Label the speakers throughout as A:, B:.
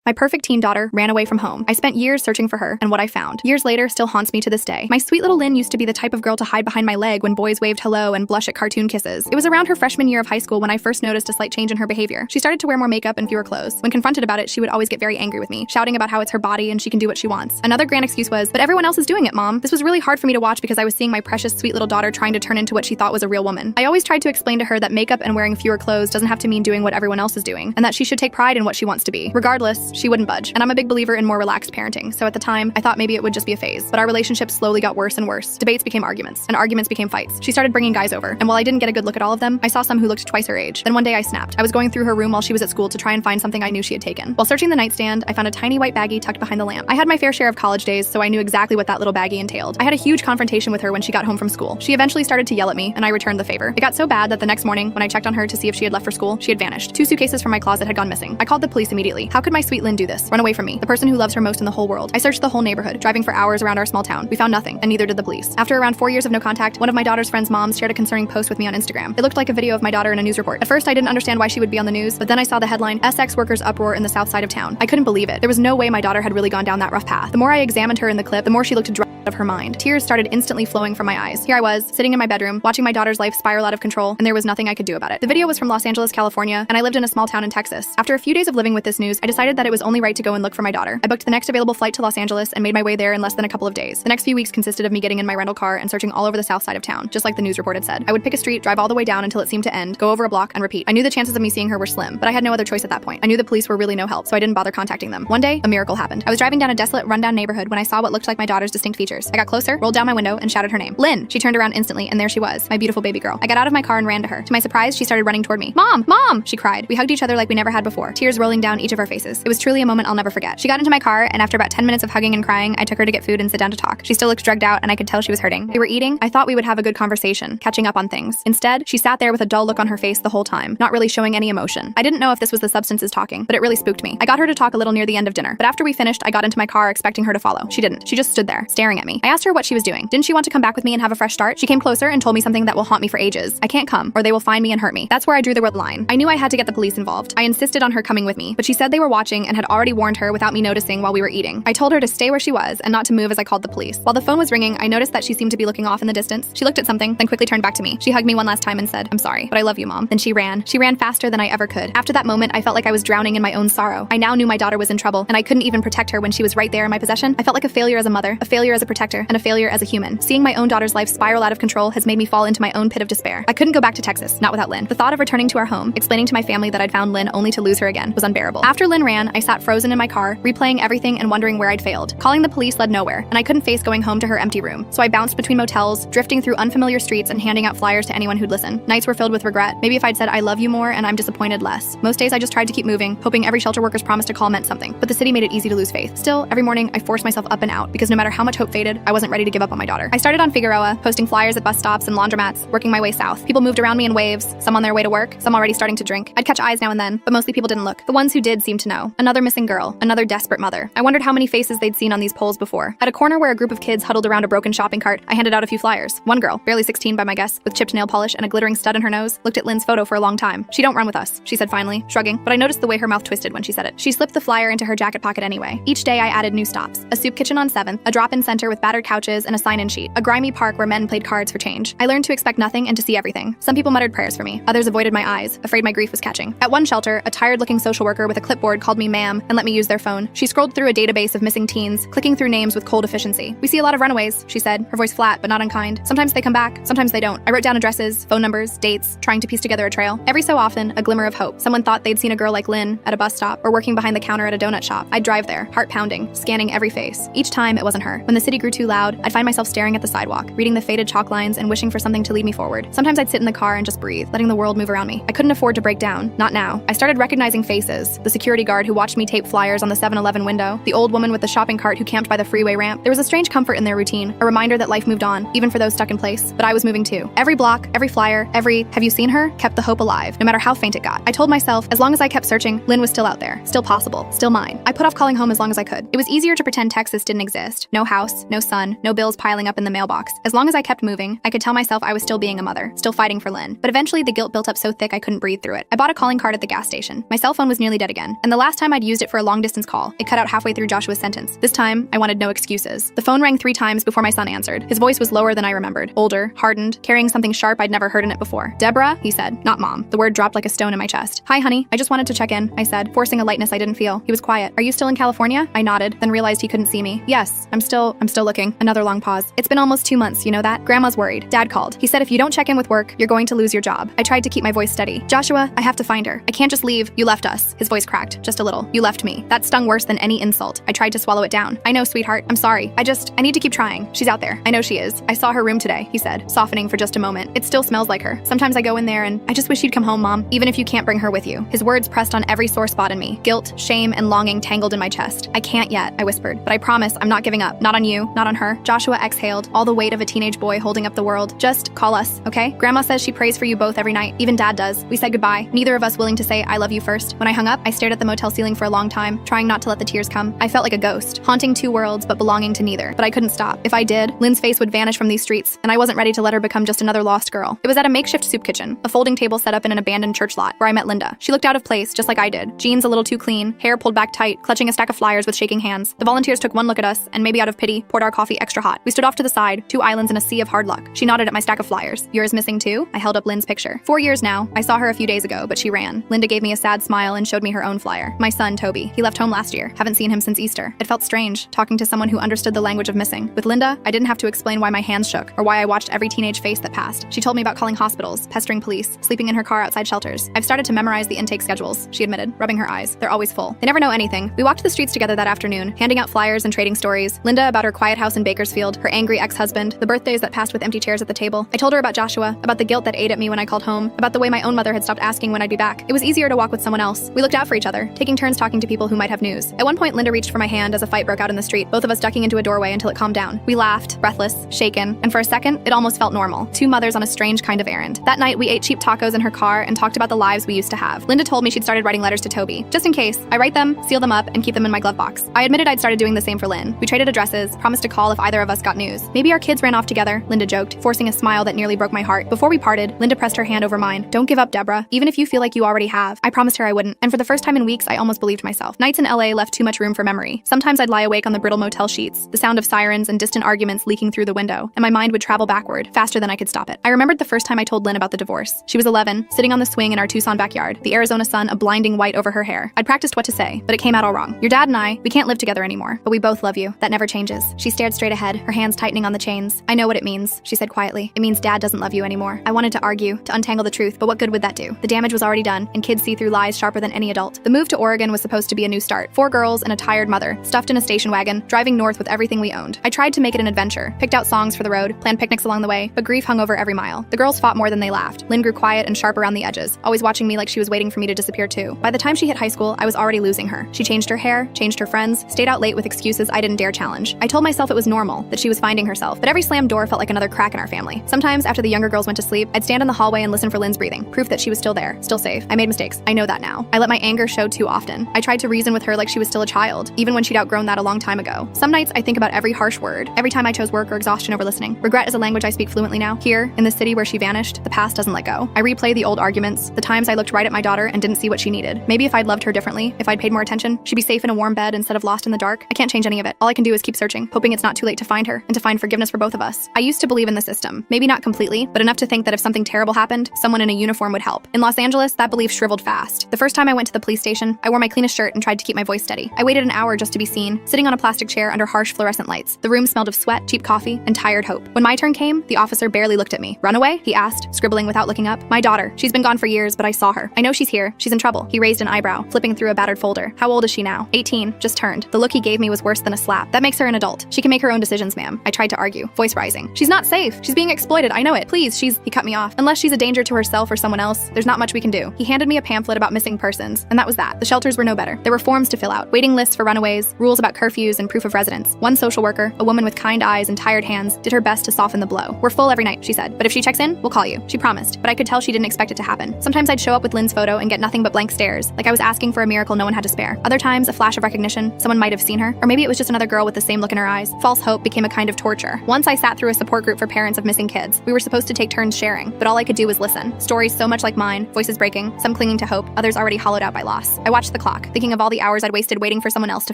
A: My perfect teen daughter ran away from home. I spent years searching for her, and what I found, years later, still haunts me to this day. My sweet little Lynn used to be the type of girl to hide behind my leg when boys waved hello and blush at cartoon kisses. It was around her freshman year of high school when I first noticed a slight change in her behavior. She started to wear more makeup and fewer clothes. When confronted about it, she would always get very angry with me, shouting about how it's her body and she can do what she wants. Another grand excuse was, but everyone else is doing it, Mom. This was really hard for me to watch because I was seeing my precious sweet little daughter trying to turn into what she thought was a real woman. I always tried to explain to her that makeup and wearing fewer clothes doesn't have to mean doing what everyone else is doing, and that she should take pride in what she wants to be. Regardless, she wouldn't budge. And I'm a big believer in more relaxed parenting, so at the time, I thought maybe it would just be a phase. But our relationship slowly got worse and worse. Debates became arguments, and arguments became fights. She started bringing guys over, and while I didn't get a good look at all of them, I saw some who looked twice her age. Then one day I snapped. I was going through her room while she was at school to try and find something I knew she had taken. While searching the nightstand, I found a tiny white baggie tucked behind the lamp. I had my fair share of college days, so I knew exactly what that little baggie entailed. I had a huge confrontation with her when she got home from school. She eventually started to yell at me, and I returned the favor. It got so bad that the next morning, when I checked on her to see if she had left for school, she had vanished. 2 suitcases from my closet had gone missing. I called the police immediately. How could my sweet Lynn do this? Run away from me, the person who loves her most in the whole world. I searched the whole neighborhood, driving for hours around our small town. We found nothing, and neither did the police. After around 4 years of no contact, one of my daughter's friend's moms shared a concerning post with me on Instagram. It looked like a video of my daughter in a news report. At first, I didn't understand why she would be on the news, but then I saw the headline, SX workers uproar in the south side of town. I couldn't believe it. There was no way my daughter had really gone down that rough path. The more I examined her in the clip, the more she looked to drop out of her mind. Tears started instantly flowing from my eyes. Here I was, sitting in my bedroom, watching my daughter's life spiral out of control, and there was nothing I could do about it. The video was from Los Angeles, California, and I lived in a small town in Texas. After a few days of living with this news, I decided that it was only right to go and look for my daughter. I booked the next available flight to Los Angeles and made my way there in less than a couple of days. The next few weeks consisted of me getting in my rental car and searching all over the south side of town, just like the news report had said. I would pick a street, drive all the way down until it seemed to end, go over a block, and repeat. I knew the chances of me seeing her were slim, but I had no other choice at that point. I knew the police were really no help, so I didn't bother contacting them. One day, a miracle happened. I was driving down a desolate, rundown neighborhood when I saw what looked like my daughter's distinct features. I got closer, rolled down my window, and shouted her name. Lynn! She turned around instantly, and there she was, my beautiful baby girl. I got out of my car and ran to her. To my surprise, she started running toward me. Mom! Mom! She cried. We hugged each other like we never had before, tears rolling down each of our faces. It was truly a moment I'll never forget. She got into my car, and after about 10 minutes of hugging and crying, I took her to get food and sit down to talk. She still looked drugged out, and I could tell she was hurting. We were eating. I thought we would have a good conversation, catching up on things. Instead, she sat there with a dull look on her face the whole time, not really showing any emotion. I didn't know if this was the substances talking, but it really spooked me. I got her to talk a little near the end of dinner, but after we finished, I got into my car expecting her to follow. She didn't. She just stood there, staring at me. I asked her what she was doing. Didn't she want to come back with me and have a fresh start? She came closer and told me something that will haunt me for ages. I can't come, or they will find me and hurt me. That's where I drew the red line. I knew I had to get the police involved. I insisted on her coming with me, but she said they were watching and had already warned her without me noticing while we were eating. I told her to stay where she was and not to move as I called the police. While the phone was ringing, I noticed that she seemed to be looking off in the distance. She looked at something, then quickly turned back to me. She hugged me one last time and said, "I'm sorry, but I love you, Mom." Then she ran. She ran faster than I ever could. After that moment, I felt like I was drowning in my own sorrow. I now knew my daughter was in trouble, and I couldn't even protect her when she was right there in my possession. I felt like a failure as a mother, a failure as a protector, and a failure as a human. Seeing my own daughter's life spiral out of control has made me fall into my own pit of despair. I couldn't go back to Texas, not without Lynn. The thought of returning to our home, explaining to my family that I'd found Lynn only to lose her again, was unbearable. After Lynn ran, I sat frozen in my car, replaying everything and wondering where I'd failed. Calling the police led nowhere, and I couldn't face going home to her empty room. So I bounced between motels, drifting through unfamiliar streets and handing out flyers to anyone who'd listen. Nights were filled with regret. Maybe if I'd said I love you more and I'm disappointed less. Most days I just tried to keep moving, hoping every shelter worker's promise to call meant something. But the city made it easy to lose faith. Still, every morning I forced myself up and out because no matter how much hope faded, I wasn't ready to give up on my daughter. I started on Figueroa, posting flyers at bus stops and laundromats, working my way south. People moved around me in waves, some on their way to work, some already starting to drink. I'd catch eyes now and then, but mostly people didn't look. The ones who did seemed to know. Another missing girl, another desperate mother. I wondered how many faces they'd seen on these poles before. At a corner where a group of kids huddled around a broken shopping cart, I handed out a few flyers. One girl, barely 16 by my guess, with chipped nail polish and a glittering stud in her nose, looked at Lynn's photo for a long time. "She don't run with us," she said finally, shrugging, but I noticed the way her mouth twisted when she said it. She slipped the flyer into her jacket pocket anyway. Each day I added new stops. A soup kitchen on 7th, a drop-in center with battered couches and a sign-in sheet, a grimy park where men played cards for change. I learned to expect nothing and to see everything. Some people muttered prayers for me. Others avoided my eyes, afraid my grief was catching. At one shelter, a tired-looking social worker with a clipboard called me ma'am and let me use their phone. She scrolled through a database of missing teens, clicking through names with cold efficiency. "We see a lot of runaways," she said, her voice flat but not unkind. "Sometimes they come back, sometimes they don't." I wrote down addresses, phone numbers, dates, trying to piece together a trail. Every so often, a glimmer of hope. Someone thought they'd seen a girl like Lynn at a bus stop or working behind the counter at a donut shop. I'd drive there, heart pounding, scanning every face. Each time, it wasn't her. When the city grew too loud, I'd find myself staring at the sidewalk, reading the faded chalk lines and wishing for something to lead me forward. Sometimes I'd sit in the car and just breathe, letting the world move around me. I couldn't afford to break down. Not now. I started recognizing faces. The security guard who watched me tape flyers on the 7-Eleven window, the old woman with the shopping cart who camped by the freeway ramp. There was a strange comfort in their routine, a reminder that life moved on, even for those stuck in place. But I was moving too. Every block, every flyer, every "have you seen her?" kept the hope alive, no matter how faint it got. I told myself, as long as I kept searching, Lynn was still out there, still possible, still mine. I put off calling home as long as I could. It was easier to pretend Texas didn't exist. No house, no sun, no bills piling up in the mailbox. As long as I kept moving, I could tell myself I was still being a mother, still fighting for Lynn. But eventually the guilt built up so thick I couldn't breathe through it. I bought a calling card at the gas station. My cell phone was nearly dead again, and the last time I'd used it for a long-distance call, it cut out halfway through Joshua's sentence. This time, I wanted no excuses. The phone rang 3 times before my son answered. His voice was lower than I remembered, older, hardened, carrying something sharp I'd never heard in it before. "Deborah," he said, not Mom. The word dropped like a stone in my chest. "Hi, honey. I just wanted to check in," I said, forcing a lightness I didn't feel. He was quiet. "Are you still in California?" I nodded, then realized he couldn't see me. "Yes, I'm still looking." Another long pause. "It's been almost 2 months, you know that? Grandma's worried. Dad called. He said if you don't check in with work, you're going to lose your job." I tried to keep my voice steady. "Joshua, I have to find her. I can't just leave. You left us." His voice cracked, just a little. "You left me." That stung worse than any insult. I tried to swallow it down. "I know, sweetheart. I'm sorry. I need to keep trying. She's out there. I know she is. I saw her room today," he said, softening for just a moment. "It still smells like her. Sometimes I go in there and I just wish you'd come home, Mom, even if you can't bring her with you." His words pressed on every sore spot in me. Guilt, shame, and longing tangled in my chest. "I can't yet," I whispered, "but I promise I'm not giving up. Not on you, not on her." Joshua exhaled, all the weight of a teenage boy holding up the world. "Just call us, okay? Grandma says she prays for you both every night. Even Dad does." We said goodbye, neither of us willing to say I love you first. When I hung up, I stared at the motel ceiling for a long time, trying not to let the tears come. I felt like a ghost, haunting 2 worlds but belonging to neither. But I couldn't stop. If I did, Lynn's face would vanish from these streets, and I wasn't ready to let her become just another lost girl. It was at a makeshift soup kitchen, a folding table set up in an abandoned church lot, where I met Linda. She looked out of place, just like I did. Jeans a little too clean, hair pulled back tight, clutching a stack of flyers with shaking hands. The volunteers took one look at us, and maybe out of pity, poured our coffee extra hot. We stood off to the side, 2 islands in a sea of hard luck. She nodded at my stack of flyers. "Yours missing too?" I held up Lynn's picture. 4 years now. I saw her a few days ago, but she ran. Linda gave me a sad smile and showed me her own flyer. "My son, Toby. He left home last year. Haven't seen him since Easter." It felt strange, talking to someone who understood the language of missing. With Linda, I didn't have to explain why my hands shook, or why I watched every teenage face that passed. She told me about calling hospitals, pestering police, sleeping in her car outside shelters. "I've started to memorize the intake schedules," she admitted, rubbing her eyes. "They're always full. They never know anything." We walked the streets together that afternoon, handing out flyers and trading stories. Linda about her quiet house in Bakersfield, her angry ex-husband, the birthdays that passed with empty chairs at the table. I told her about Joshua, about the guilt that ate at me when I called home, about the way my own mother had stopped asking when I'd be back. It was easier to walk with someone else. We looked out for each other, taking turns talking to people who might have news. At one point, Linda reached for my hand as a fight broke out in the street, both of us ducking into a doorway until it calmed down. We laughed, breathless, shaken, and for a second, it almost felt normal. 2 mothers on a strange kind of errand. That night, we ate cheap tacos in her car and talked about the lives we used to have. Linda told me she'd started writing letters to Toby. Just in case, I write them, seal them up, and keep them in my glove box. I admitted I'd started doing the same for Lynn. We traded addresses, promised to call if either of us got news. "Maybe our kids ran off together," Linda joked, forcing a smile that nearly broke my heart. Before we parted, Linda pressed her hand over mine. "Don't give up, Deborah, even if you feel like you already have." I promised her I wouldn't, and for the first time in weeks, I almost believed myself. Nights in LA left too much room for memory. Sometimes I'd lie awake on the brittle motel sheets, the sound of sirens and distant arguments leaking through the window, and my mind would travel backward, faster than I could stop it. I remembered the first time I told Lynn about the divorce. She was 11, sitting on the swing in our Tucson backyard, the Arizona sun a blinding white over her hair. I'd practiced what to say, but it came out all wrong. "Your dad and I, we can't live together anymore, but we both love you. That never changes." She stared straight ahead, her hands tightening on the chains. "I know what it means," she said quietly. "It means Dad doesn't love you anymore." I wanted to argue, to untangle the truth, but what good would that do? The damage was already done, and kids see through lies sharper than any adult. The move to Oregon was supposed to be a new start. 4 girls and a tired mother, stuffed in a station wagon, driving north with everything we owned. I tried to make it an adventure, picked out songs for the road, planned picnics along the way, but grief hung over every mile. The girls fought more than they laughed. Lynn grew quiet and sharp around the edges, always watching me like she was waiting for me to disappear too. By the time she hit high school, I was already losing her. She changed her hair, changed her friends, stayed out late with excuses I didn't dare challenge. I told myself it was normal, that she was finding herself, but every slammed door felt like another crack in our family. Sometimes, after the younger girls went to sleep, I'd stand in the hallway and listen for Lynn's breathing, proof that she was still there, still safe. I made mistakes. I know that now. I let my anger show too often. I tried to reason with her like she was still a child, even when she'd outgrown that a long time ago. Some nights I think about every harsh word, every time I chose work or exhaustion over listening. Regret is a language I speak fluently now. Here, in the city where she vanished, the past doesn't let go. I replay the old arguments, the times I looked right at my daughter and didn't see what she needed. Maybe if I'd loved her differently, if I'd paid more attention, she'd be safe in a warm bed instead of lost in the dark. I can't change any of it. All I can do is keep searching, hoping it's not too late to find her and to find forgiveness for both of us. I used to believe in the system, maybe not completely, but enough to think that if something terrible happened, someone in a uniform would help. In Los Angeles, that belief shriveled fast. The first time I went to the police station, I wore my cleanest shirt and tried to keep my voice steady. I waited an hour just to be seen, sitting on a plastic chair under harsh fluorescent lights. The room smelled of sweat, cheap coffee, and tired hope. When my turn came, the officer barely looked at me. "Runaway?" he asked, scribbling without looking up. "My daughter. She's been gone for years, but I saw her. I know she's here. She's in trouble." He raised an eyebrow, flipping through a battered folder. "How old is she now?" 18, just turned. The look he gave me was worse than a slap. "That makes her an adult. She can make her own decisions, ma'am." I tried to argue, voice rising. "She's not safe. She's being exploited. I know it. Please, He cut me off. "Unless she's a danger to herself or someone else, there's not much we can do." He handed me a pamphlet about missing persons, and that was that. The shelters were no better. There were forms to fill out, waiting lists for runaways, rules about curfews, and proof of residence. One social worker, a woman with kind eyes and tired hands, did her best to soften the blow. "We're full every night," she said, "but if she checks in, we'll call you." She promised, but I could tell she didn't expect it to happen. Sometimes I'd show up with Lynn's photo and get nothing but blank stares, like I was asking for a miracle no one had to spare. Other times, a flash of recognition, someone might have seen her, or maybe it was just another girl with the same look in her eyes. False hope became a kind of torture. Once I sat through a support group for parents of missing kids. We were supposed to take turns sharing, but all I could do was listen. Stories so much like mine, voices breaking, some clinging to hope, others already hollowed out by loss. I watched the clock, thinking of all the hours I'd wasted waiting for someone else to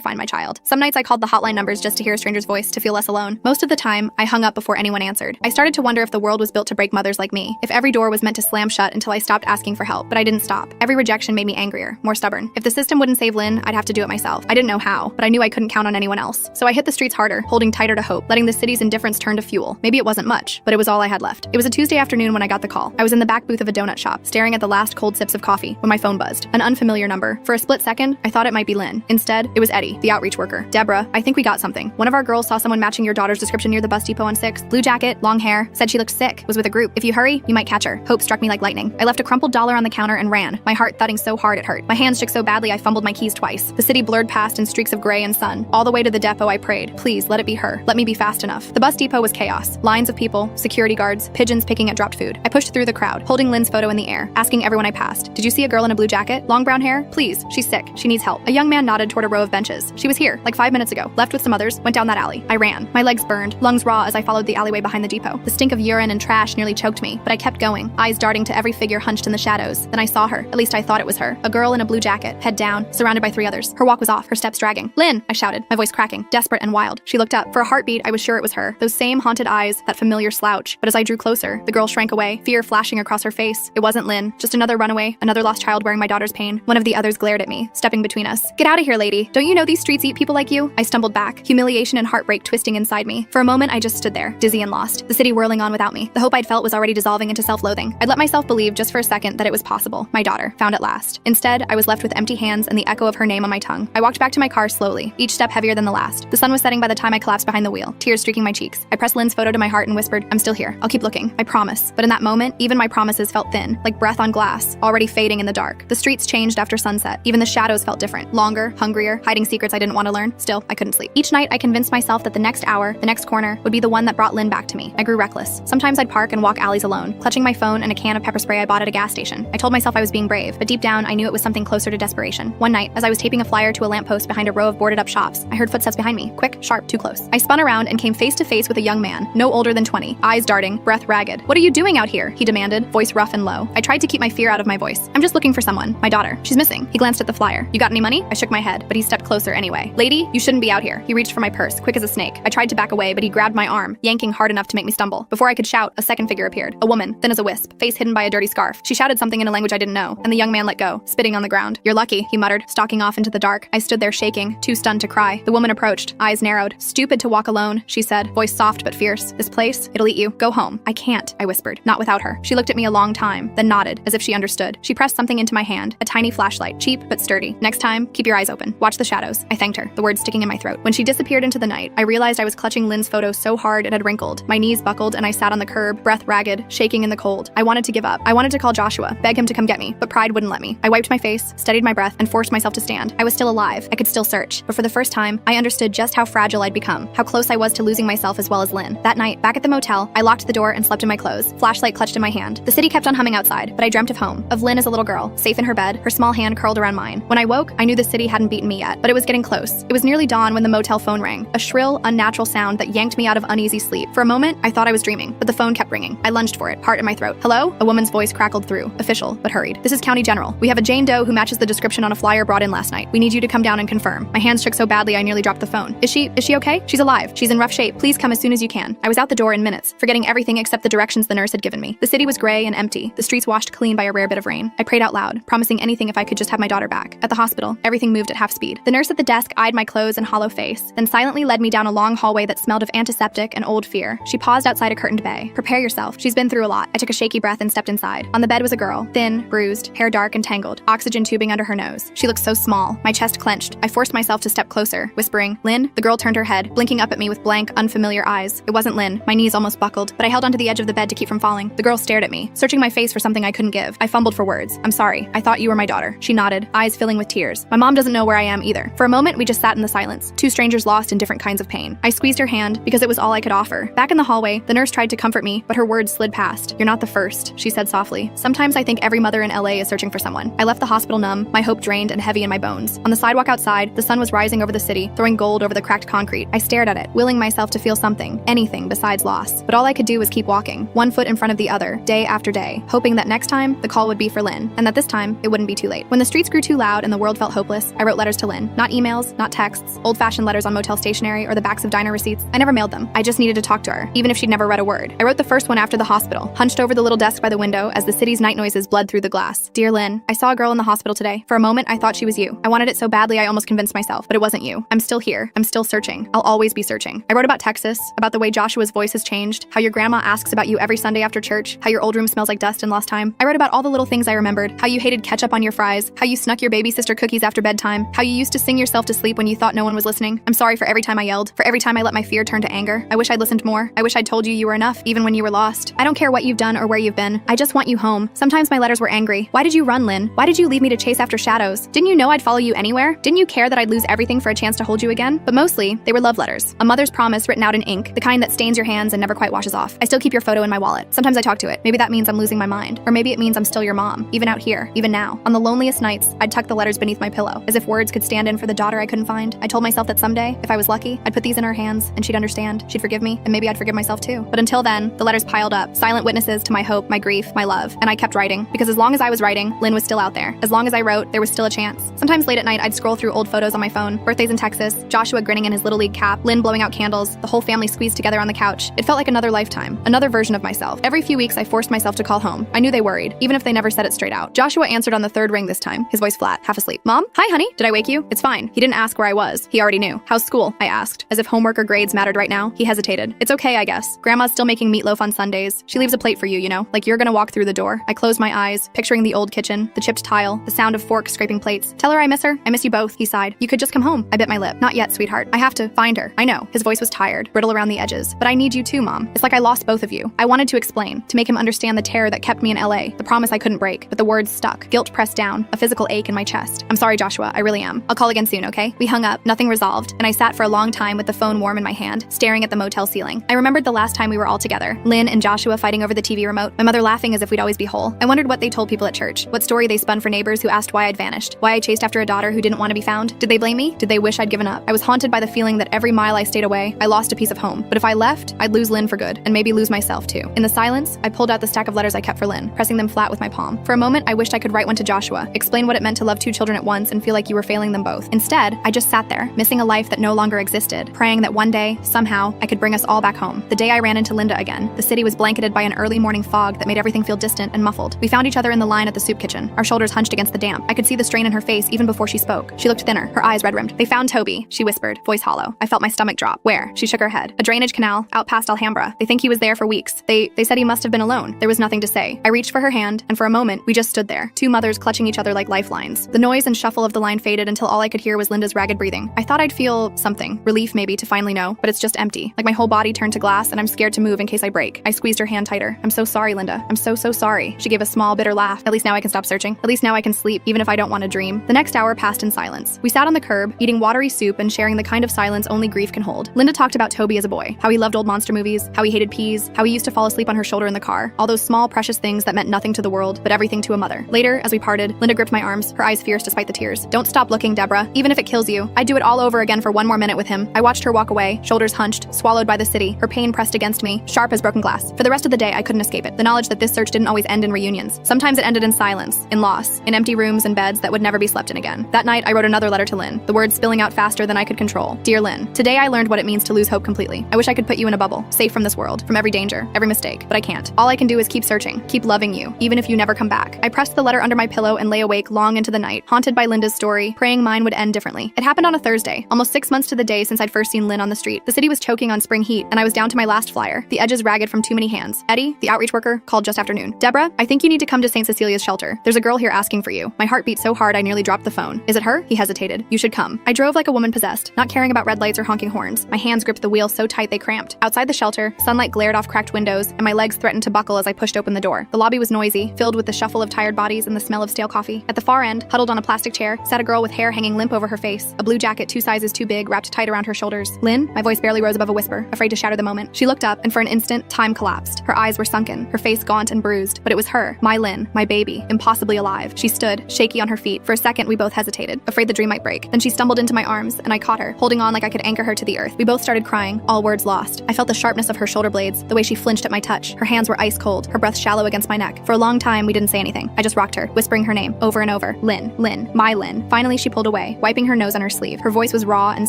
A: find my child. Some nights I called the hotline numbers just to hear a stranger's voice, to feel less alone. Most of the time, I hung up before anyone answered. I started to wonder if the world was built to break mothers like me, if every door was meant to slam shut until I stopped asking for help. But I didn't stop. Every rejection made me angrier, more stubborn. If the system wouldn't save Lynn, I'd have to do it myself. I didn't know how, but I knew I couldn't count on anyone else. So I hit the streets harder, holding tighter to hope, letting the city's indifference turn to fuel. Maybe it wasn't much, but it was all I had left. It was a Tuesday afternoon when I got the call. I was in the back booth of a donut shop, staring at the last cold sips of coffee, when my phone buzzed. An unfamiliar number. For a split second, I thought it might be Lynn. Instead, it was Eddie, the outreach worker. Deborah, I think we got something. One of our girls saw someone matching your daughter's description near the bus depot on 6th. Blue jacket, long hair, said she looked sick, was with a group. If you hurry, you might catch her. Hope struck me like lightning. I left a crumpled dollar on the counter and ran, my heart thudding so hard it hurt. My hands shook so badly I fumbled my keys twice. The city blurred past in streaks of gray and sun. All the way to the depot I prayed, please let it be her. Let me be fast enough. The bus depot was chaos. Lines of people, security guards, pigeons picking at dropped food. I pushed through the crowd, holding Lynn's photo in the air, asking everyone I passed, did you see a girl in a blue jacket? Long brown hair? Please, she's sick. She needs help. A young man nodded toward a row of benches. She was here, like 5 minutes ago. Left with some others, went down that alley. I ran. My legs burned, lungs raw as I followed the alleyway behind the depot. The stink of urine and trash nearly choked me, but I kept going, eyes darting to every figure hunched in the shadows. Then I saw her. At least I thought it was her. A girl in a blue jacket, head down, surrounded by 3 others. Her walk was off, her steps dragging. Lynn, I shouted, my voice cracking, desperate and wild. She looked up. For a heartbeat, I was sure it was her. Those same haunted eyes, that familiar slouch. But as I drew closer, the girl shrank away, fear flashing across her face. It wasn't Lynn, just another runaway, another lost child wearing my daughter's pain. One of the others glared at me, stepping between us. Get out of here, lady. Don't you know these streets eat people like you? I stumbled back, humiliation and heartbreak twisting inside me. For a moment, I just stood there, dizzy and lost, the city whirling on without me. The hope I'd felt was already dissolving into self-loathing. I'd let myself believe just for a second that it was possible. My daughter, found at last. Instead, I was left with empty hands and the echo of her name on my tongue. I walked back to my car slowly, each step heavier than the last. The sun was setting by the time I collapsed behind the wheel, tears streaking my cheeks. I pressed Lynn's photo to my heart and whispered, I'm still here. I'll keep looking. I promise. But in that moment, even my promises felt thin, like breath on glass, already fading in the dark. The streets changed after sunset. Even the shadows felt different. Longer, hungrier, hiding secrets I didn't want to learn. Still, I couldn't sleep. Each night, I convinced myself that the next hour, the next corner, would be the one that brought Lynn back to me. I grew reckless. Sometimes I'd park and walk alleys alone, clutching my phone and a can of pepper spray I bought at a gas station. I told myself I was being brave, but deep down, I knew it was something closer to desperation. One night, as I was taping a flyer to a lamppost behind a row of boarded-up shops, I heard footsteps behind me. Quick, sharp, too close. I spun around and came face to face with a young man, no older than 20, eyes darting, breath ragged. What are you doing out here? He demanded, voice rough and low. I tried to keep my fear out of my voice. I'm just looking for someone. My daughter. She's missing. He glanced at the flyer. You got any money? I shook my head, but he stepped closer anyway. Lady, you shouldn't be out here. He reached for my purse, quick as a snake. I tried to back away, but he grabbed my arm, yanking hard enough to make me stumble. Before I could shout, a second figure appeared. A woman, thin as a wisp, face hidden by a dirty scarf. She shouted something in a language I didn't know, and the young man let go, spitting on the ground. You're lucky, he muttered, stalking off into the dark. I stood there shaking, too stunned to cry. The woman approached, eyes narrowed. Stupid to walk alone, she said, voice soft but fierce. This place, it'll eat you. Go home. I can't, I whispered, not without her. She looked at me a long time, then nodded, as if she understood. She pressed something into my hand, a tiny flashlight, cheap but sturdy. Next time, keep your eyes open. Watch the shadows. I thanked her, the words sticking in my throat. When she disappeared into the night, I realized I was clutching Lynn's photo so hard it had wrinkled. My knees buckled and I sat on the curb, breath ragged, shaking in the cold. I wanted to give up. I wanted to call Joshua, beg him to come get me, but pride wouldn't let me. I wiped my face, steadied my breath, and forced myself to stand. I was still alive. I could still search. But for the first time, I understood just how fragile I'd become, how close I was to losing myself as well as Lynn. That night, back at the motel, I locked the door and slept in my clothes, flashlight clutched in my hand. The city kept on humming outside, but I dreamt of home, of Lynn as a little girl, safe in her bed, her small hand curled around mine. When I woke, I knew the city hadn't beaten me yet, but it was getting close. It was nearly dawn when the motel phone rang, a shrill, unnatural sound that yanked me out of uneasy sleep. For a moment, I thought I was dreaming, but the phone kept ringing. I lunged for it, heart in my throat. Hello? A woman's voice crackled through, official, but hurried. This is County General. We have a Jane Doe who matches the description on a flyer brought in last night. We need you to come down and confirm. My hands shook so badly I nearly dropped the phone. Is she okay? She's alive. She's in rough shape. Please come as soon as you can. I was out the door in minutes, forgetting everything except the directions the nurse had given me. The city was gray and empty, the streets washed clean by a rare bit of rain. I prayed out loud, promising anything if I could just have my daughter back. At the hospital, everything moved at half speed. The nurse at the desk eyed my clothes and hollow face, then silently led me down a long hallway that smelled of antiseptic and old fear. She paused outside a curtained bay. Prepare yourself. She's been through a lot. I took a shaky breath and stepped inside. On the bed was a girl, thin, bruised, hair dark and tangled, oxygen tubing under her nose. She looked so small. My chest clenched. I forced myself to step closer, whispering, Lynn? The girl turned her head, blinking up at me with blank, unfamiliar eyes. It wasn't Lynn. My knees almost buckled, but I held onto the edge of the bed to keep from falling. The girl stared at me, searching my face for something I couldn't give. I fumbled for words. I'm sorry. I thought you were my daughter. She nodded, eyes filling with tears. My mom doesn't know where I am either. For a moment, we just sat in the silence, two strangers lost in different kinds of pain. I squeezed her hand because it was all I could offer. Back in the hallway, the nurse tried to comfort me, but her words slid past. You're not the first, she said softly. Sometimes I think every mother in LA is searching for someone. I left the hospital numb, my hope drained and heavy in my bones. On the sidewalk outside, the sun was rising over the city, throwing gold over the cracked concrete concrete. I stared at it, willing myself to feel something, anything besides loss. But all I could do was keep walking, one foot in front of the other, day after day, hoping that next time, the call would be for Lynn, and that this time, it wouldn't be too late. When the streets grew too loud and the world felt hopeless, I wrote letters to Lynn. Not emails, not texts, old-fashioned letters on motel stationery or the backs of diner receipts. I never mailed them. I just needed to talk to her, even if she'd never read a word. I wrote the first one after the hospital, hunched over the little desk by the window as the city's night noises bled through the glass. Dear Lynn, I saw a girl in the hospital today. For a moment, I thought she was you. I wanted it so badly I almost convinced myself, but it wasn't you. I'm still here. I'm still searching. I'll always be searching. I wrote about Texas, about the way Joshua's voice has changed, how your grandma asks about you every Sunday after church, how your old room smells like dust and lost time. I wrote about all the little things I remembered, how you hated ketchup on your fries, how you snuck your baby sister cookies after bedtime, how you used to sing yourself to sleep when you thought no one was listening. I'm sorry for every time I yelled, for every time I let my fear turn to anger. I wish I'd listened more. I wish I'd told you you were enough, even when you were lost. I don't care what you've done or where you've been. I just want you home. Sometimes my letters were angry. Why did you run, Lynn? Why did you leave me to chase after shadows? Didn't you know I'd follow you anywhere? Didn't you care that I'd lose everything for a chance to hold you again? But mostly, they were love letters. A mother's promise written out in ink, the kind that stains your hands and never quite washes off. I still keep your photo in my wallet. Sometimes I talk to it. Maybe that means I'm losing my mind. Or maybe it means I'm still your mom, even out here, even now. On the loneliest nights, I'd tuck the letters beneath my pillow, as if words could stand in for the daughter I couldn't find. I told myself that someday, if I was lucky, I'd put these in her hands, and she'd understand, she'd forgive me, and maybe I'd forgive myself too. But until then, the letters piled up, silent witnesses to my hope, my grief, my love. And I kept writing, because as long as I was writing, Lynn was still out there. As long as I wrote, there was still a chance. Sometimes late at night, I'd scroll through old photos on my phone, birthdays in Texas, Joshua grinning in his Little League cap, Lynn blowing out candles, the whole family squeezed together on the couch. It felt like another lifetime, another version of myself. Every few weeks, I forced myself to call home. I knew they worried, even if they never said it straight out. Joshua answered on the third ring this time, his voice flat, half asleep. Mom? Hi, honey. Did I wake you? It's fine. He didn't ask where I was. He already knew. How's school? I asked. As if homework or grades mattered right now, he hesitated. It's okay, I guess. Grandma's still making meatloaf on Sundays. She leaves a plate for you, you know, like you're gonna walk through the door. I closed my eyes, picturing the old kitchen, the chipped tile, the sound of forks scraping plates. Tell her I miss her. I miss you both, he sighed. You could just come home. I bit my lip. Not yet, sweetheart. I have to find her. I know. His voice was tired, brittle around the edges. But I need you too, Mom. It's like I lost both of you. I wanted to explain, to make him understand the terror that kept me in LA, the promise I couldn't break, but the words stuck, guilt pressed down, a physical ache in my chest. I'm sorry, Joshua. I really am. I'll call again soon, okay? We hung up, nothing resolved, and I sat for a long time with the phone warm in my hand, staring at the motel ceiling. I remembered the last time we were all together, Lynn and Joshua fighting over the TV remote, my mother laughing as if we'd always be whole. I wondered what they told people at church, what story they spun for neighbors who asked why I'd vanished, why I chased after a daughter who didn't want to be found. Did they blame me? Did they wish I'd given up? I was haunted by the feeling that every mile I stayed away, I lost a piece of home. But if I left, I'd lose Lynn for good, and maybe lose myself too. In the silence, I pulled out the stack of letters I kept for Lynn, pressing them flat with my palm. For a moment, I wished I could write one to Joshua, explain what it meant to love two children at once and feel like you were failing them both. Instead, I just sat there, missing a life that no longer existed, praying that one day, somehow, I could bring us all back home. The day I ran into Linda again, the city was blanketed by an early morning fog that made everything feel distant and muffled. We found each other in the line at the soup kitchen, our shoulders hunched against the damp. I could see the strain in her face even before she spoke. She looked thinner, her eyes red-rimmed. They found Toby, she whispered, voice hollow. I felt my stomach drop. Where? She shook her head. A drainage canal, out past Alhambra. They think he was there for weeks. They said he must have been alone. There was nothing to say. I reached for her hand, and for a moment, we just stood there, two mothers clutching each other like lifelines. The noise and shuffle of the line faded until all I could hear was Linda's ragged breathing. I thought I'd feel something, relief maybe, to finally know, but it's just empty. Like my whole body turned to glass, and I'm scared to move in case I break. I squeezed her hand tighter. I'm so sorry, Linda. I'm so sorry. She gave a small, bitter laugh. At least now I can stop searching. At least now I can sleep, even if I don't want to dream. The next hour passed in silence. We sat on the curb, eating watery soup and sharing the kind of silence only grief can hold. Linda talked about Toby as a boy, how he loved old monster movies, how he hated peas, how he used to fall asleep on her shoulder in the car. All those small, precious things that meant nothing to the world, but everything to a mother. Later, as we parted, Linda gripped my arms, her eyes fierce despite the tears. Don't stop looking, Deborah. Even if it kills you, I'd do it all over again for one more minute with him. I watched her walk away, shoulders hunched, swallowed by the city, her pain pressed against me, sharp as broken glass. For the rest of the day, I couldn't escape it. The knowledge that this search didn't always end in reunions. Sometimes it ended in silence, in loss, in empty rooms and beds that would never be slept in again. That night, I wrote another letter to Lynn, the words spilling out faster than I could control. Dear Lynn, today I learned what it means to lose hope completely. I wish I could put you in a bubble, safe from this world, from every danger, every mistake, but I can't. All I can do is keep searching, keep loving you, even if you never come back. I pressed the letter under my pillow and lay awake long into the night, haunted by Linda's story, praying mine would end differently. It happened on a Thursday, almost 6 months to the day since I'd first seen Lynn on the street. The city was choking on spring heat, and I was down to my last flyer, the edges ragged from too many hands. Eddie, the outreach worker, called just after noon. Deborah, I think you need to come to St. Cecilia's shelter. There's a girl here asking for you. My heart beat so hard I nearly dropped the phone. Is it her? He hesitated. You should come. I drove like a woman possessed, not caring about red lights or honking horns. My hands gripped the wheel so tight they cramped. Outside the shelter, sunlight glared off cracked windows, and my legs threatened to buckle as I pushed open the door. The lobby was noisy, filled with the shuffle of tired bodies and the smell of stale coffee. At the far end, huddled on a plastic chair, sat a girl with hair hanging limp over her face, a blue jacket 2 sizes too big wrapped tight around her shoulders. Lynn? My voice barely rose above a whisper, afraid to shatter the moment. She looked up, and for an instant, time collapsed. Her eyes were sunken, her face gaunt and bruised, but it was her, my Lynn, my baby, impossibly alive. She stood, shaky on her feet. For a second, we both hesitated, afraid the dream might break. Then she stumbled into my arms, and I caught her, holding on like like I could anchor her to the earth. We both started crying, all words lost. I felt the sharpness of her shoulder blades, the way she flinched at my touch. Her hands were ice cold, her breath shallow against my neck. For a long time, we didn't say anything. I just rocked her, whispering her name over and over. Lynn, Lynn, my Lynn. Finally, she pulled away, wiping her nose on her sleeve. Her voice was raw and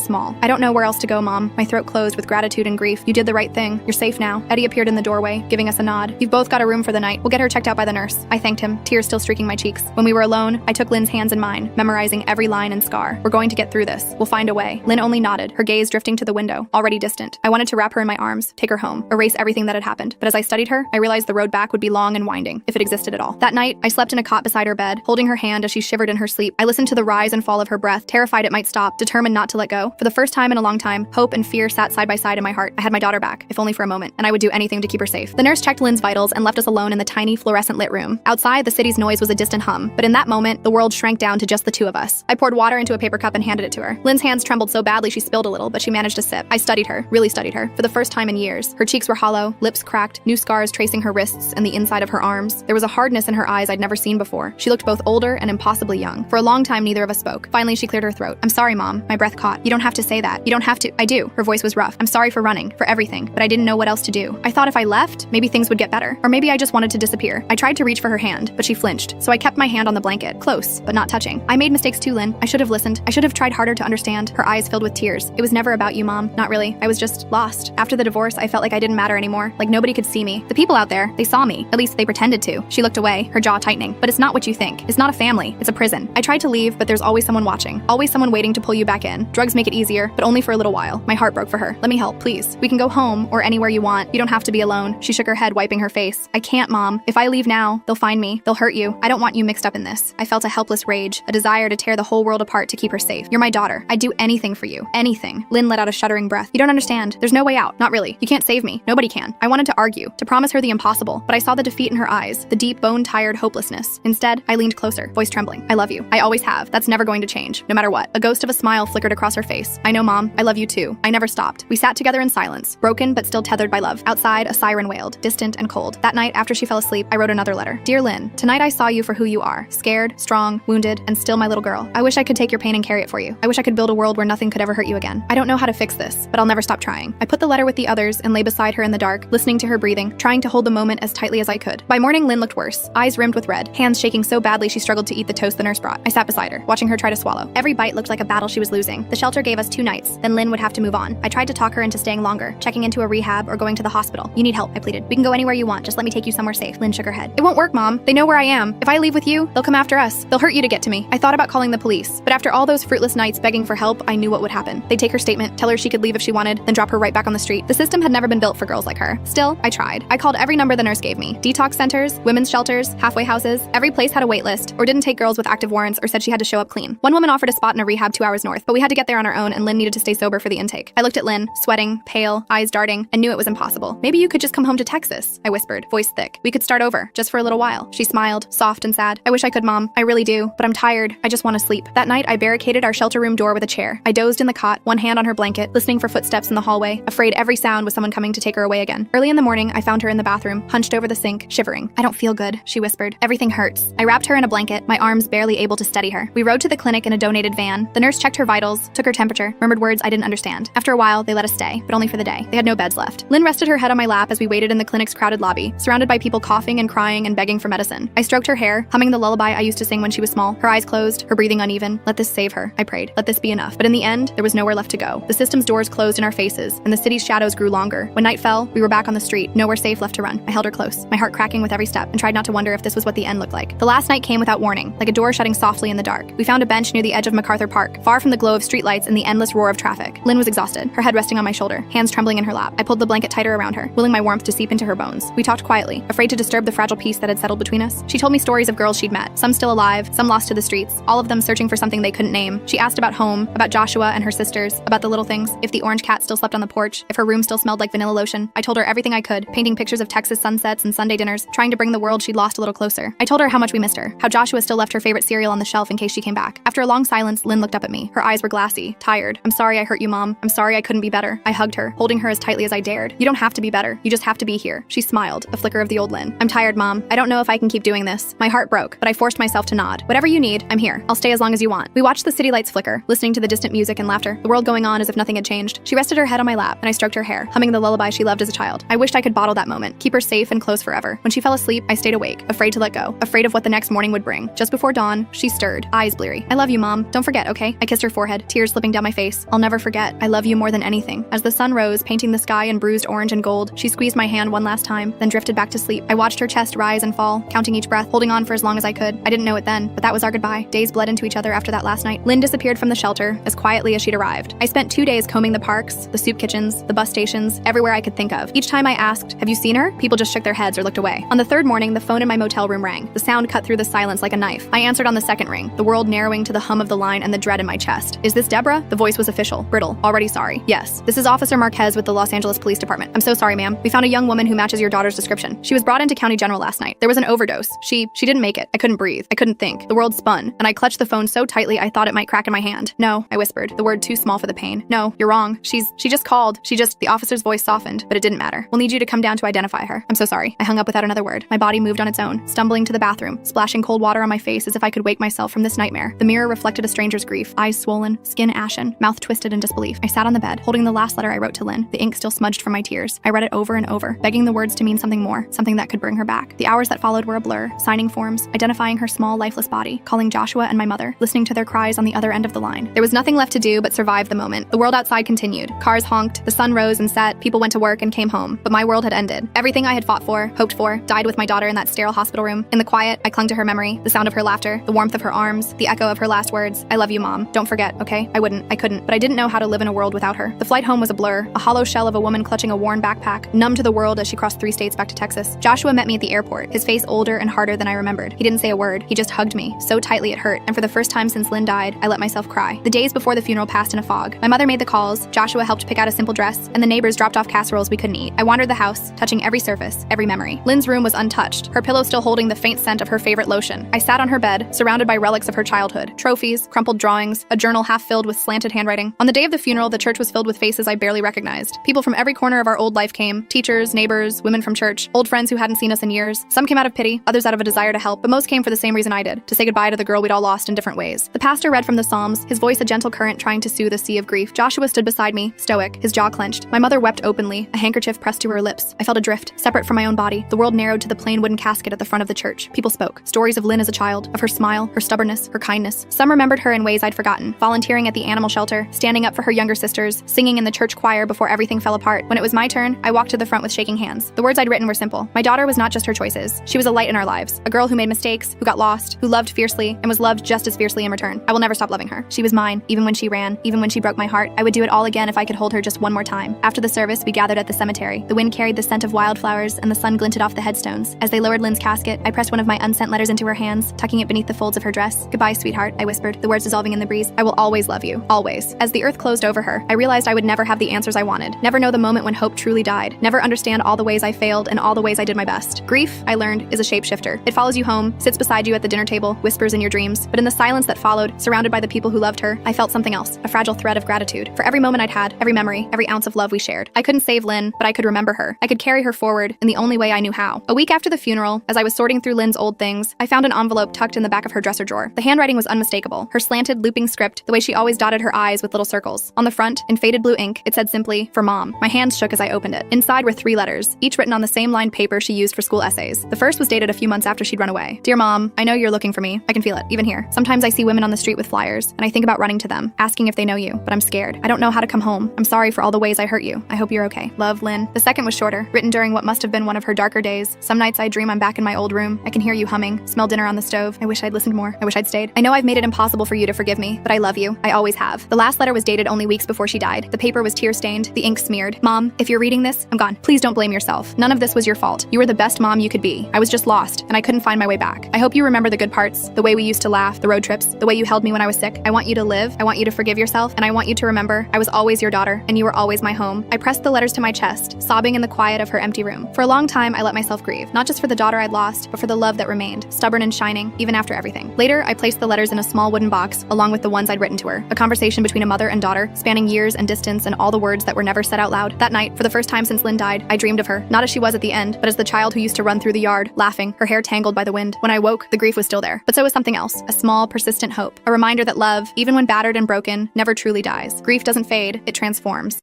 A: small. I don't know where else to go, Mom. My throat closed with gratitude and grief. You did the right thing. You're safe now. Eddie appeared in the doorway, giving us a nod. You've both got a room for the night. We'll get her checked out by the nurse. I thanked him, tears still streaking my cheeks. When we were alone, I took Lynn's hands in mine, memorizing every line and scar. We're going to get through this. We'll find a way. Lynn only nodded, her gaze drifting to the window, already distant. I wanted to wrap her in my arms, take her home, erase everything that had happened. But as I studied her, I realized the road back would be long and winding, if it existed at all. That night, I slept in a cot beside her bed, holding her hand as she shivered in her sleep. I listened to the rise and fall of her breath, terrified it might stop, determined not to let go. For the first time in a long time, hope and fear sat side by side in my heart. I had my daughter back, if only for a moment, and I would do anything to keep her safe. The nurse checked Lynn's vitals and left us alone in the tiny, fluorescent lit room. Outside, the city's noise was a distant hum, but in that moment, the world shrank down to just the two of us. I poured water into a paper cup and handed it to her. Lynn's hands trembled so badly she spilled a little, but she managed to sip. I studied her, really studied her, for the first time in years. Her cheeks were hollow, lips cracked, new scars tracing her wrists and the inside of her arms. There was a hardness in her eyes I'd never seen before. She looked both older and impossibly young. For a long time, neither of us spoke. Finally, she cleared her throat. I'm sorry, Mom. My breath caught. You don't have to say that. You don't have to. I do. Her voice was rough. I'm sorry for running, for everything, but I didn't know what else to do. I thought if I left, maybe things would get better. Or maybe I just wanted to disappear. I tried to reach for her hand, but she flinched, so I kept my hand on the blanket, close, but not touching. I made mistakes too, Lynn. I should have listened. I should have tried harder to understand. Her eyes filled with tears. It was never about you, Mom. Not really. I was just lost. After the divorce, I felt like I didn't matter anymore, like nobody could see me. The people out there, they saw me. At least they pretended to. She looked away, her jaw tightening. But it's not what you think. It's not a family. It's a prison. I tried to leave, but there's always someone watching. Always someone waiting to pull you back in. Drugs make it easier, but only for a little while. My heart broke for her. Let me help, please. We can go home or anywhere you want. You don't have to be alone. She shook her head, wiping her face. I can't, Mom. If I leave now, they'll find me. They'll hurt you. I don't want you mixed up in this. I felt a helpless rage, a desire to tear the whole world apart to keep her safe. You're my daughter. I'd do anything for you. Anything. Lynn let out a shuddering breath. You don't understand. There's no way out. Not really. You can't save me. Nobody can. I wanted to argue, to promise her the impossible, but I saw the defeat in her eyes, the deep, bone-tired hopelessness. Instead, I leaned closer, voice trembling. I love you. I always have. That's never going to change, no matter what. A ghost of a smile flickered across her face. I know, Mom. I love you too. I never stopped. We sat together in silence, broken but still tethered by love. Outside, a siren wailed, distant and cold. That night, after she fell asleep, I wrote another letter. Dear Lynn, tonight I saw you for who you are. Scared, strong, wounded, and still my little girl. I wish I could take your pain and carry it for you. I wish I could build a world where nothing could ever hurt you again. I don't know how to fix this, but I'll never stop trying. I put the letter with the others and lay beside her in the dark, listening to her breathing, trying to hold the moment as tightly as I could. By morning, Lynn looked worse, eyes rimmed with red, hands shaking so badly she struggled to eat the toast the nurse brought. I sat beside her, watching her try to swallow. Every bite looked like a battle she was losing. The shelter gave us 2 nights, then Lynn would have to move on. I tried to talk her into staying longer, checking into a rehab or going to the hospital. You need help, I pleaded. We can go anywhere you want, just let me take you somewhere safe. Lynn shook her head. It won't work, Mom. They know where I am. If I leave with you, they'll come after us. They'll hurt you to get to me. I thought about calling the police, but after all those fruitless nights begging for help, I knew what would happen. They'd take her statement, tell her she could leave if she wanted, then drop her right back on the street. The system had never been built for girls like her. Still, I tried. I called every number the nurse gave me. Detox centers, women's shelters, halfway houses. Every place had a wait list, or didn't take girls with active warrants, or said she had to show up clean. One woman offered a spot in a rehab 2 hours north, but we had to get there on our own, and Lynn needed to stay sober for the intake. I looked at Lynn, sweating, pale, eyes darting, and knew it was impossible. Maybe you could just come home to Texas, I whispered, voice thick. We could start over, just for a little while. She smiled, soft and sad. I wish I could, Mom. I really do, but I'm tired. I just want to sleep. That night, I barricaded our shelter room door with a chair. I dozed in the cot, one hand on her blanket, listening for footsteps in the hallway, afraid every sound was someone coming to take her away again. Early in the morning, I found her in the bathroom, hunched over the sink, shivering. I don't feel good, she whispered. Everything hurts. I wrapped her in a blanket, my arms barely able to steady her. We rode to the clinic in a donated van. The nurse checked her vitals, took her temperature, murmured words I didn't understand. After a while, they let us stay, but only for the day. They had no beds left. Lynn rested her head on my lap as we waited in the clinic's crowded lobby, surrounded by people coughing and crying and begging for medicine. I stroked her hair, humming the lullaby I used to sing when she was small, her eyes closed, her breathing uneven. Let this save her, I prayed. Let this be enough. But in the end, there was nowhere left to go. The system's doors closed in our faces, and the city's shadows grew longer. When night fell, we were back on the street, nowhere safe left to run. I held her close, my heart cracking with every step, and tried not to wonder if this was what the end looked like. The last night came without warning, like a door shutting softly in the dark. We found a bench near the edge of MacArthur Park, far from the glow of streetlights and the endless roar of traffic. Lynn was exhausted, her head resting on my shoulder, hands trembling in her lap. I pulled the blanket tighter around her, willing my warmth to seep into her bones. We talked quietly, afraid to disturb the fragile peace that had settled between us. She told me stories of girls she'd met, some still alive, some lost to the streets, all of them searching for something they couldn't name. She asked about home, about Joshua and her sisters, about the little things, if the orange cat still slept on the porch, if her room still smelled like vanilla lotion. I told her everything I could, painting pictures of Texas sunsets and Sunday dinners, trying to bring the world she'd lost a little closer. I told her how much we missed her, how Joshua still left her favorite cereal on the shelf in case she came back. After a long silence, Lynn looked up at me. Her eyes were glassy, tired. I'm sorry I hurt you, Mom. I'm sorry I couldn't be better. I hugged her, holding her as tightly as I dared. You don't have to be better. You just have to be here. She smiled, a flicker of the old Lynn. I'm tired, Mom. I don't know if I can keep doing this. My heart broke, but I forced myself to nod. Whatever you need, I'm here. I'll stay as long as you want. We watched the city lights flicker, listening to the distant music and laughter. the world going on as if nothing had changed. She rested her head on my lap, and I stroked her hair, humming the lullaby she loved as a child. I wished I could bottle that moment, keep her safe and close forever. When she fell asleep, I stayed awake, afraid to let go, afraid of what the next morning would bring. Just before dawn, she stirred, eyes bleary. I love you, Mom. Don't forget, okay? I kissed her forehead, tears slipping down my face. I'll never forget. I love you more than anything. As the sun rose, painting the sky in bruised orange and gold, she squeezed my hand one last time, then drifted back to sleep. I watched her chest rise and fall, counting each breath, holding on for as long as I could. I didn't know it then, but that was our goodbye. Days bled into each other after that last night. Lynn disappeared from the shelter as quietly as she'd arrived. I spent 2 days combing the parks, the soup kitchens, the bus stations, everywhere I could think of. Each time I asked, "Have you seen her?" people just shook their heads or looked away. On the third morning, the phone in my motel room rang. The sound cut through the silence like a knife. I answered on the second ring, the world narrowing to the hum of the line and the dread in my chest. "Is this Deborah?" The voice was official, brittle, already sorry. "Yes, this is Officer Marquez with the Los Angeles Police Department. I'm so sorry, ma'am. We found a young woman who matches your daughter's description. She was brought into County General last night. There was an overdose. She didn't make it. I couldn't breathe. I couldn't think. The world spun, and I clutched the phone so tightly I thought it might crack in my hand. No," I whispered, the word too small for the pain. "No, you're wrong. She just called. The officer's voice softened, but it didn't matter. We'll need you to come down to identify her. I'm so sorry." I hung up without another word. My body moved on its own, stumbling to the bathroom, splashing cold water on my face as if I could wake myself from this nightmare. The mirror reflected a stranger's grief, eyes swollen, skin ashen, mouth twisted in disbelief. I sat on the bed, holding the last letter I wrote to Lynn, the ink still smudged from my tears. I read it over and over, begging the words to mean something more, something that could bring her back. The hours that followed were a blur, signing forms, identifying her small, lifeless body, calling Joshua and my mother, listening to their cries on the other end of the line. There was nothing left to do but survive the moment. The world outside continued. Cars honked, the sun rose and set, people went to work and came home, but my world had ended. Everything I had fought for, hoped for, died with my daughter in that sterile hospital room. In the quiet, I clung to her memory, the sound of her laughter, the warmth of her arms, the echo of her last words. "I love you, Mom. Don't forget, okay?" I couldn't, but I didn't know how to live in a world without her. The flight home was a blur, a hollow shell of a woman clutching a worn backpack, numb to the world as she crossed 3 states back to Texas. Joshua met me at the airport, his face older and harder than I remembered. He didn't say a word. He just hugged me, so tightly it hurt, and for the first time since Lynn died, I let myself cry. The days before the funeral passed in a fog. My mother made the calls, Joshua helped pick out a simple dress, and the neighbors dropped off casseroles we couldn't eat. I wandered the house, touching every surface, every memory. Lynn's room was untouched, her pillow still holding the faint scent of her favorite lotion. I sat on her bed, surrounded by relics of her childhood, trophies, crumpled drawings, a journal half filled with slanted handwriting. On the day of the funeral, the church was filled with faces I barely recognized. People from every corner of our old life came, teachers, neighbors, women from church, old friends who hadn't seen us in years. Some came out of pity, others out of a desire to help, but most came for the same reason I did, to say goodbye to the girl we'd all lost in different ways. The pastor read from the Psalms, his voice a gentle current trying to soothe a sea of grief. Joshua stood beside me, stoic, his jaw clenched. My mother wept openly, a handkerchief pressed to her lips. I felt adrift, separate from my own body. The world narrowed to the plain wooden casket at the front of the church. People spoke. Stories of Lynn as a child, of her smile, her stubbornness, her kindness. Some remembered her in ways I'd forgotten, volunteering at the animal shelter, standing up for her younger sisters, singing in the church choir before everything fell apart. When it was my turn, I walked to the front with shaking hands. The words I'd written were simple. My daughter was not just her choices. She was a light in our lives, a girl who made mistakes, who got lost, who loved fiercely, and was loved just as fiercely in return. I will never stop loving her. She was mine, even when she ran, even when she broke my heart. I would do it all again if I could hold her just one more time. After the service, we gathered at the cemetery. The wind carried the scent of wildflowers, and the sun glinted off the headstones. As they lowered Lynn's casket, I pressed one of my unsent letters into her hands, tucking it beneath the folds of her dress. "Goodbye, sweetheart," I whispered, the words dissolving in the breeze. "I will always love you. Always." As the earth closed over her, I realized I would never have the answers I wanted, never know the moment when hope truly died, never understand all the ways I failed and all the ways I did my best. Grief, I learned, is a shapeshifter. It follows you home, sits beside you at the dinner table, whispers in your dreams. But in the silence that followed, surrounded by the people who loved her, I felt something else, a fragile thread of gratitude. For every moment I'd had, every memory, every ounce of love we shared. I couldn't save Lynn, but I could remember her. I could carry her forward in the only way I knew how. A week after the funeral, as I was sorting through Lynn's old things, I found an envelope tucked in the back of her dresser drawer. The handwriting was unmistakable, her slanted, looping script, the way she always dotted her I's with little circles. On the front, in faded blue ink, it said simply, "For Mom." My hands shook as I opened it. Inside were 3 letters, each written on the same lined paper she used for school essays. The first was dated a few months after she'd run away. "Dear Mom, I know you're looking for me. I can feel it, even here. Sometimes I see women on the street with flyers, and I think about running to them, asking if they know you, but I'm scared. I don't know how to come home. I'm sorry for all the ways I hurt you. I hope you're okay. Love, Lynn." The second was shorter, written during what must have been one of her darker days. "Some nights I dream I'm back in my old room. I can hear you humming, smell dinner on the stove. I wish I'd listened more. I wish I'd stayed. I know I've made it impossible for you to forgive me, but I love you. I always have." The last letter was dated only weeks before she died. The paper was tear-stained, the ink smeared. "Mom, if you're reading this, I'm gone. Please don't blame yourself. None of this was your fault. You were the best mom you could be. I was just lost, and I couldn't find my way back. I hope you remember the good parts, the way we used to laugh, the road trips, the way you held me when I was sick. I want you to live, I want you to forgive yourself, and I want you to remember I was always your daughter, and you were always my home." I pressed the letters to my chest, sobbing in the quiet of her empty room. For a long time, I let myself grieve, not just for the daughter I'd lost, but for the love that remained, stubborn and shining, even after everything. Later, I placed the letters in a small wooden box, along with the ones I'd written to her, a conversation between a mother and daughter, spanning years and distance and all the words that were never said out loud. That night, for the first time since Lynn died, I dreamed of her, not as she was at the end, but as the child who used to run through the yard, laughing, her hair tangled by the wind. When I woke, the grief was still there, but so was something else, a small, persistent hope, a reminder that love, even when battered and broken, never never truly dies. Grief doesn't fade, it transforms.